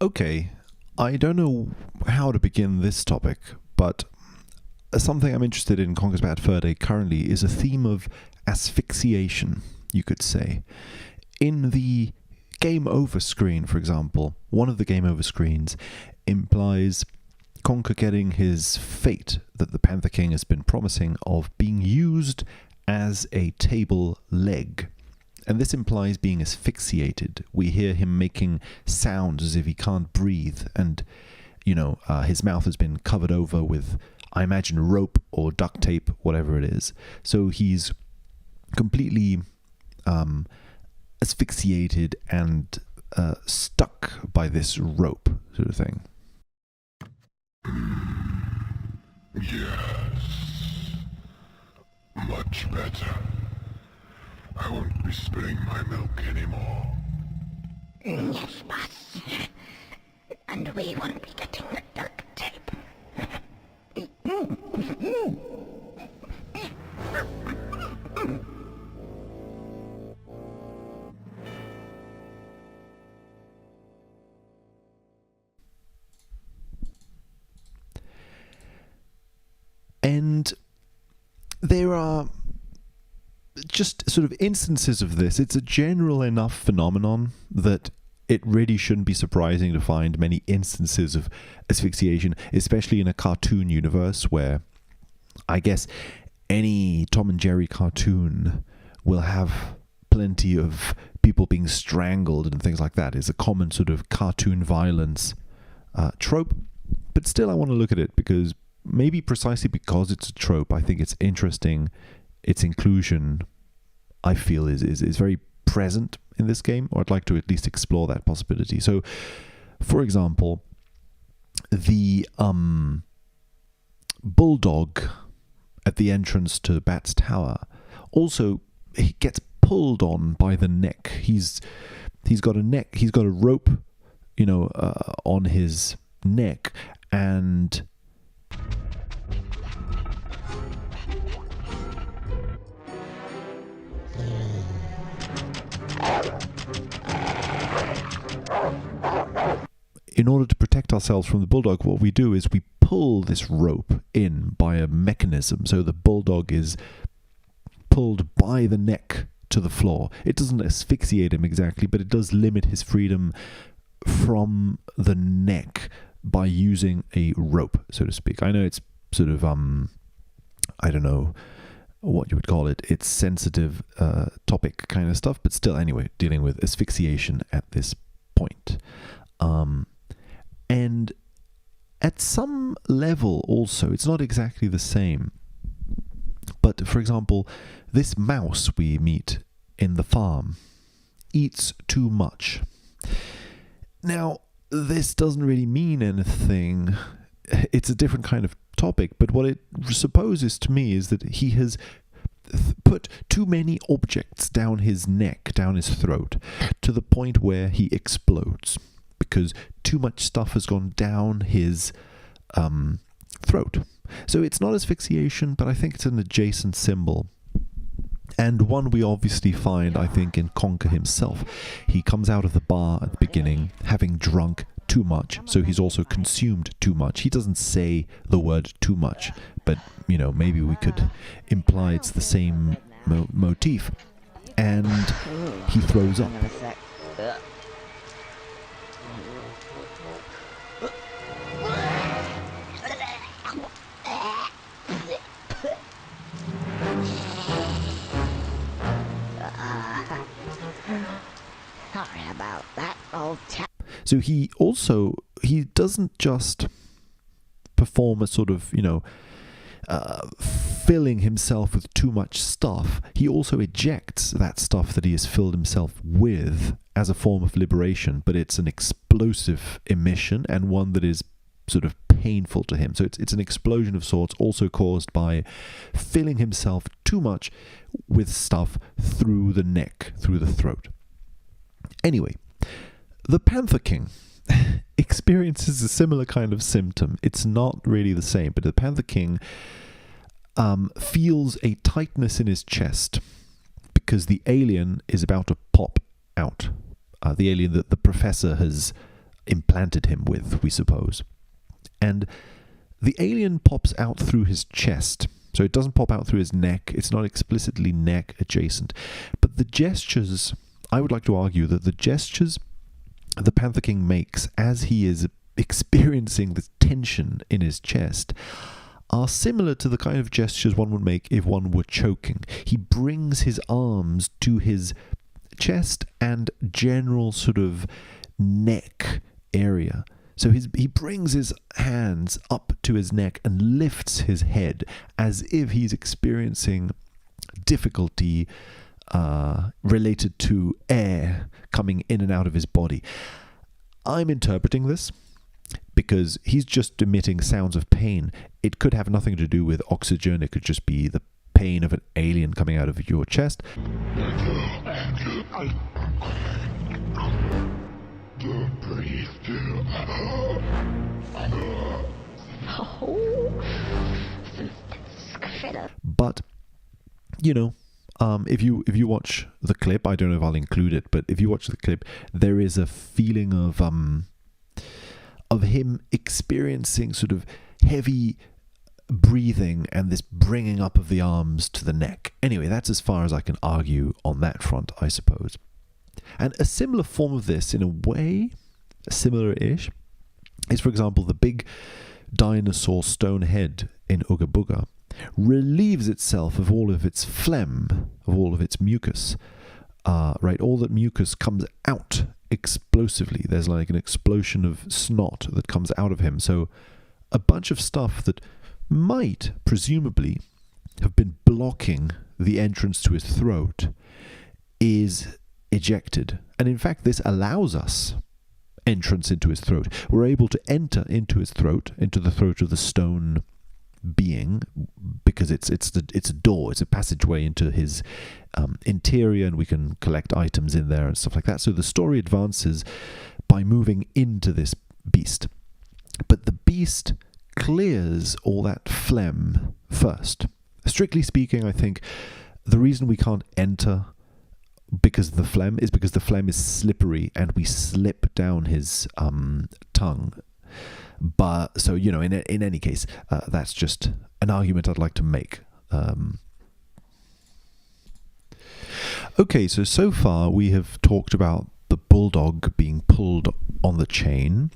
Okay, I don't know how to begin this topic, but something I'm interested in Conker's Bad Fur Day currently is a theme of asphyxiation, you could say. In the game over screen, for example, one of the game over screens implies Conker getting his fate that the Panther King has been promising of being used as a table leg. And this implies being asphyxiated. We hear him making sounds as if he can't breathe, and, his mouth has been covered over with, I imagine, rope or duct tape, whatever it is. So he's completely asphyxiated and stuck by this rope, sort of thing. Yes. Much better. I won't be spilling my milk anymore. Yes, boss. And we won't be getting the duct tape. And there are just sort of instances of this. It's a general enough phenomenon that it really shouldn't be surprising to find many instances of asphyxiation, especially in a cartoon universe where I guess any Tom and Jerry cartoon will have plenty of people being strangled and things like that. It's a common sort of cartoon violence trope. But still, I want to look at it because maybe precisely because it's a trope, I think it's interesting. Its inclusion, I feel, is very present in this game, or I'd like to at least explore that possibility. So, for example, the bulldog at the entrance to Bat's Tower also he gets pulled on by the neck. He's got a rope, on his neck, and in order to protect ourselves from the bulldog, what we do is we pull this rope in by a mechanism. So the bulldog is pulled by the neck to the floor. It doesn't asphyxiate him exactly, but it does limit his freedom from the neck by using a rope, so to speak. I know it's sort of, I don't know what you would call it. It's sensitive topic kind of stuff, but still, anyway, dealing with asphyxiation at this point. And at some level also, it's not exactly the same. But for example, this mouse we meet in the farm eats too much. Now, this doesn't really mean anything. It's a different kind of topic, but what it supposes to me is that he has put too many objects down his neck, down his throat, to the point where he explodes because too much stuff has gone down his throat. So it's not asphyxiation, but I think it's an adjacent symbol. And one we obviously find, I think, in Conker himself. He comes out of the bar at the beginning, having drunk too much, so he's also consumed too much. He doesn't say the word too much, but, maybe we could imply it's the same motif. And he throws up. Sorry about that, old chap. So he doesn't just perform a sort of, filling himself with too much stuff. He also ejects that stuff that he has filled himself with as a form of liberation, but it's an explosive emission and one that is sort of painful to him. So it's an explosion of sorts, also caused by filling himself too much with stuff through the neck, through the throat. Anyway, the Panther King experiences a similar kind of symptom. It's not really the same, but the Panther King feels a tightness in his chest because the alien is about to pop out. The alien that the professor has implanted him with, we suppose. And the alien pops out through his chest. So it doesn't pop out through his neck. It's not explicitly neck adjacent. But the gestures, I would like to argue that the gestures the Panther King makes as he is experiencing the tension in his chest are similar to the kind of gestures one would make if one were choking. He brings his arms to his chest and general sort of neck area. So he brings his hands up to his neck and lifts his head as if he's experiencing difficulty related to air coming in and out of his body. I'm interpreting this because he's just emitting sounds of pain. It could have nothing to do with oxygen. It could just be the pain of an alien coming out of your chest. But, you know, if you watch the clip, I don't know if I'll include it, but if you watch the clip, there is a feeling of him experiencing sort of heavy breathing and this bringing up of the arms to the neck. Anyway, that's as far as I can argue on that front, I suppose. And a similar form of this, in a way, similar-ish, is, for example, the big dinosaur stone head in Ooga Booga relieves itself of all of its phlegm, of all of its mucus. Right, all that mucus comes out explosively. There's like an explosion of snot that comes out of him. So a bunch of stuff that might, presumably, have been blocking the entrance to his throat is ejected. And in fact, this allows us entrance into his throat. We're able to enter into his throat, into the throat of the stone being, because it's a door, it's a passageway into his interior, and we can collect items in there and stuff like that. So the story advances by moving into this beast. But the beast clears all that phlegm first. Strictly speaking, I think the reason we can't enter because of the phlegm is because the phlegm is slippery and we slip down his tongue. But so, you know, in any case, that's just an argument I'd like to make. Okay, so far we have talked about the bulldog being pulled on the chain,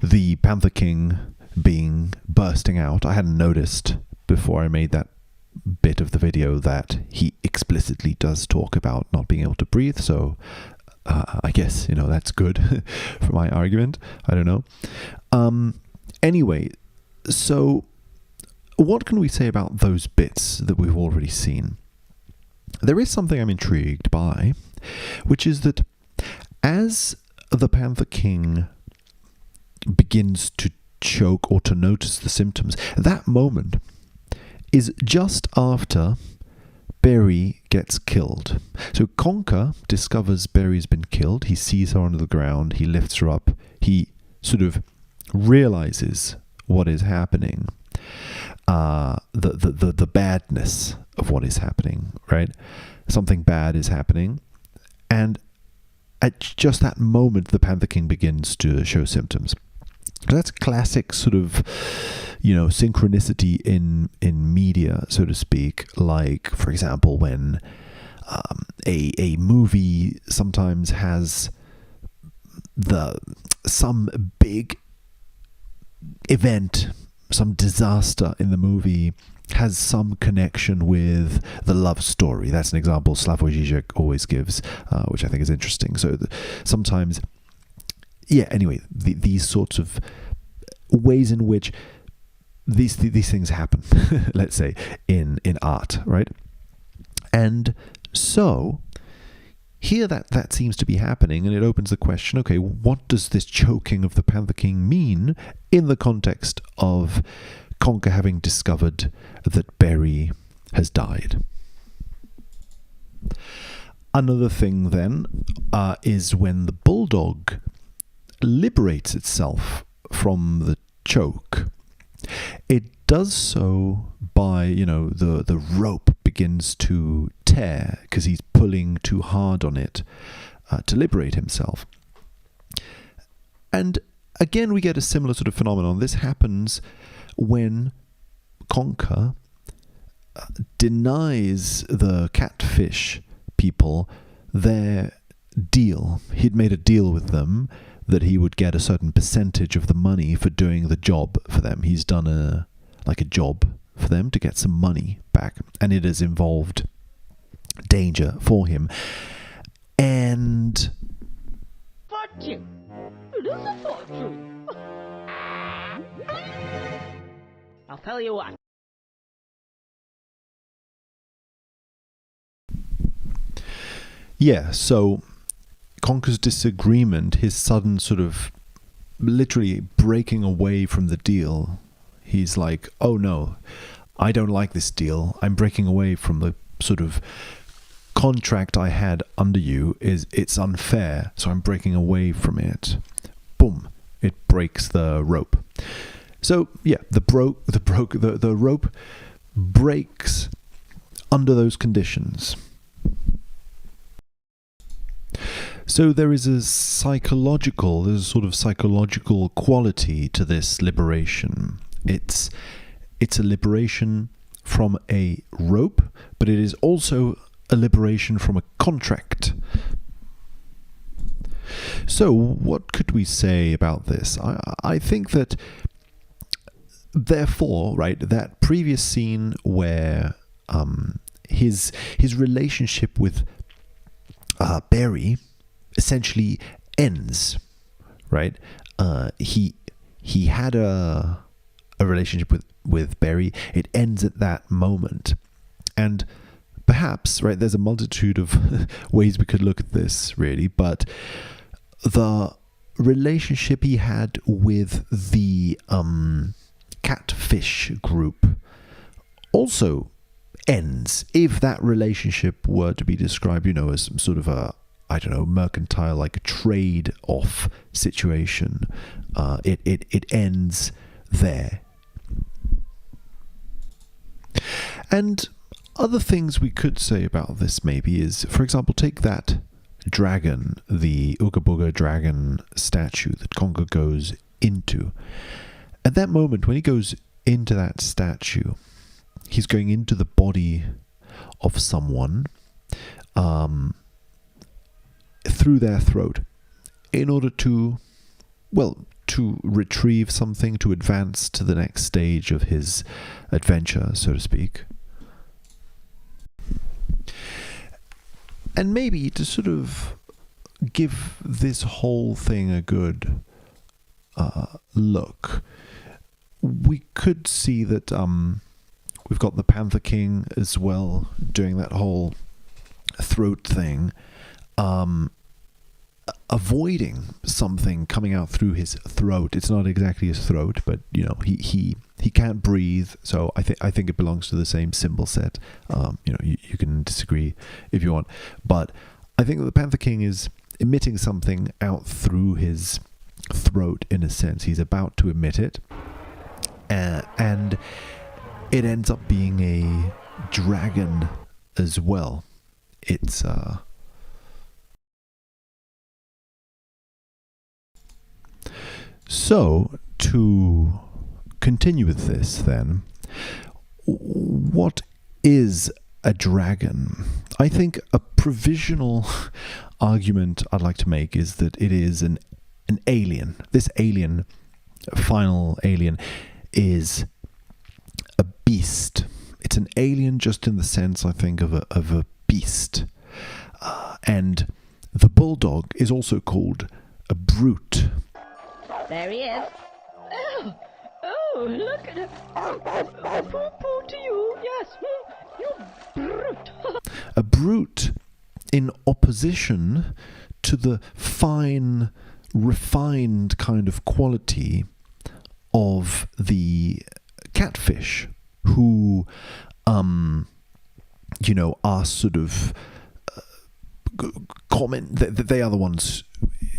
the Panther King being bursting out. I hadn't noticed before I made that bit of the video that he explicitly does talk about not being able to breathe, so I guess, you know, that's good for my argument. I don't know. Anyway, so what can we say about those bits that we've already seen? There is something I'm intrigued by, which is that as the Panther King begins to choke or to notice the symptoms, that moment is just after Berry gets killed. So Conker discovers Berry's been killed. He sees her under the ground. He lifts her up. He sort of realizes what is happening, the badness of what is happening, right? Something bad is happening, and at just that moment, the Panther King begins to show symptoms. That's classic sort of, you know, synchronicity in media, so to speak. Like, for example, when a movie sometimes has some big event, some disaster in the movie has some connection with the love story. That's an example Slavoj Žižek always gives, which I think is interesting. So sometimes, yeah, anyway, these sorts of ways in which these things happen, let's say, in art, right? And so here that seems to be happening, and it opens the question, okay, what does this choking of the Panther King mean in the context of Conker having discovered that Berry has died? Another thing then is when the bulldog liberates itself from the choke. It does so by, you know, the rope begins to tear because he's pulling too hard on it to liberate himself. And again, we get a similar sort of phenomenon. This happens when Conker denies the catfish people their deal. He'd made a deal with them that he would get a certain percentage of the money for doing the job for them. He's done a job for them to get some money back, and it has involved danger for him. And fortune. It is a fortune. I'll tell you what. yeah, so Conker's disagreement, his sudden sort of literally breaking away from the deal. He's like, oh no, I don't like this deal. I'm breaking away from the sort of contract I had under you. It's unfair, so I'm breaking away from it. Boom, it breaks the rope. So yeah, the rope breaks under those conditions. So there's a sort of psychological quality to this liberation. It's a liberation from a rope, but it is also a liberation from a contract. So what could we say about this? I think that, therefore, right, that previous scene where his relationship with Barry essentially ends, right? He had a relationship with Barry. It ends at that moment, and perhaps, right, there's a multitude of ways we could look at this, really, but the relationship he had with the catfish group also ends, if that relationship were to be described, as sort of a, I don't know, mercantile, like a trade-off situation. It ends there. And other things we could say about this maybe is, for example, take that dragon, the Ooga Booga dragon statue that Conker goes into. At that moment, when he goes into that statue, he's going into the body of someone through their throat in order to retrieve something, to advance to the next stage of his adventure, so to speak. And maybe to sort of give this whole thing a good look, we could see that we've got the Panther King as well doing that whole throat thing, avoiding something coming out through his throat. It's not exactly his throat, but he can't breathe. So I think it belongs to the same symbol set. You can disagree if you want, but I think that the Panther King is emitting something out through his throat. In a sense, he's about to emit it, and it ends up being a dragon as well. It's So, to continue with this then, what is a dragon? I think a provisional argument I'd like to make is that it is an alien. This alien, final alien, is a beast. It's an alien just in the sense, I think, of a beast. And the bulldog is also called a brute. There he is. Oh, look at him. Poo-poo to you, yes. You brute. A brute in opposition to the fine, refined kind of quality of the catfish, who, are sort of they are the ones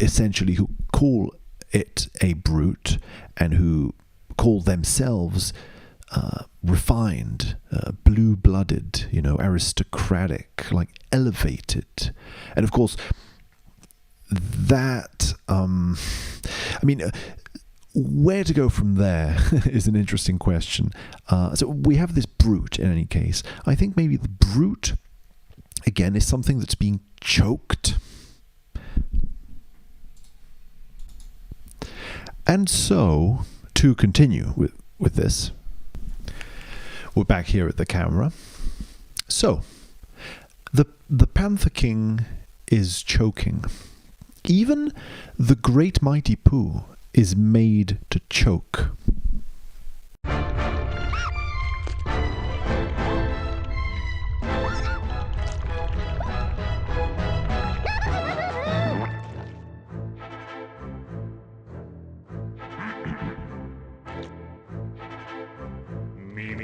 essentially who call it a brute and who call themselves refined, blue-blooded, aristocratic, like elevated. And of course, that I mean, where to go from there is an interesting question. So we have this brute in any case. I think maybe the brute, again, is something that's being choked. And so, to continue with this, we're back here at the camera. So, the Panther King is choking. Even the great mighty Pooh is made to choke. Me.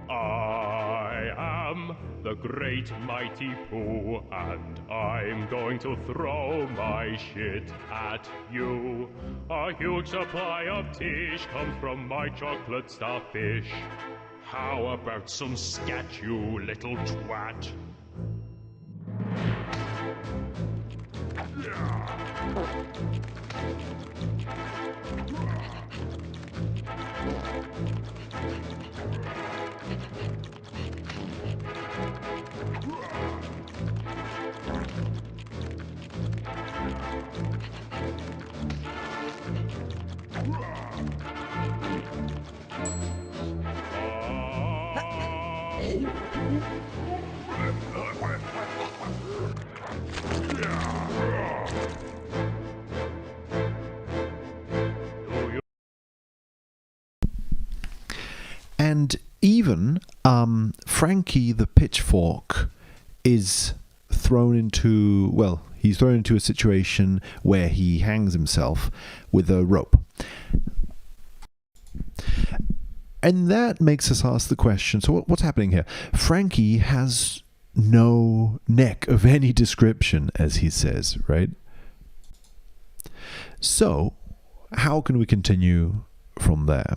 I am the great mighty Pooh, and I'm going to throw my shit at you. A huge supply of tish comes from my chocolate starfish. How about some scat, you little twat? And even Frankie the Pitchfork is thrown into, well, he's thrown into a situation where he hangs himself with a rope. And that makes us ask the question, so what's happening here? Frankie has no neck of any description, as he says, right? So, how can we continue from there?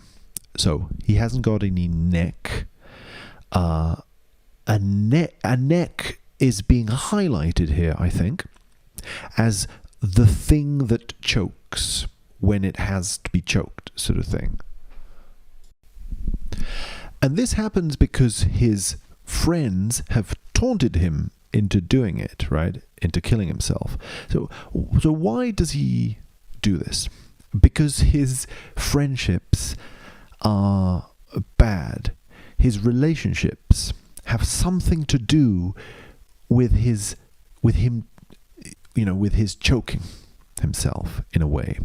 So, he hasn't got any neck. A neck is being highlighted here, I think, as the thing that chokes when it has to be choked, sort of thing. And this happens because his friends have taunted him into doing it, right? Into killing himself. So why does he do this? Because his friendships are bad. His relationships have something to do with him, with his choking himself in a way.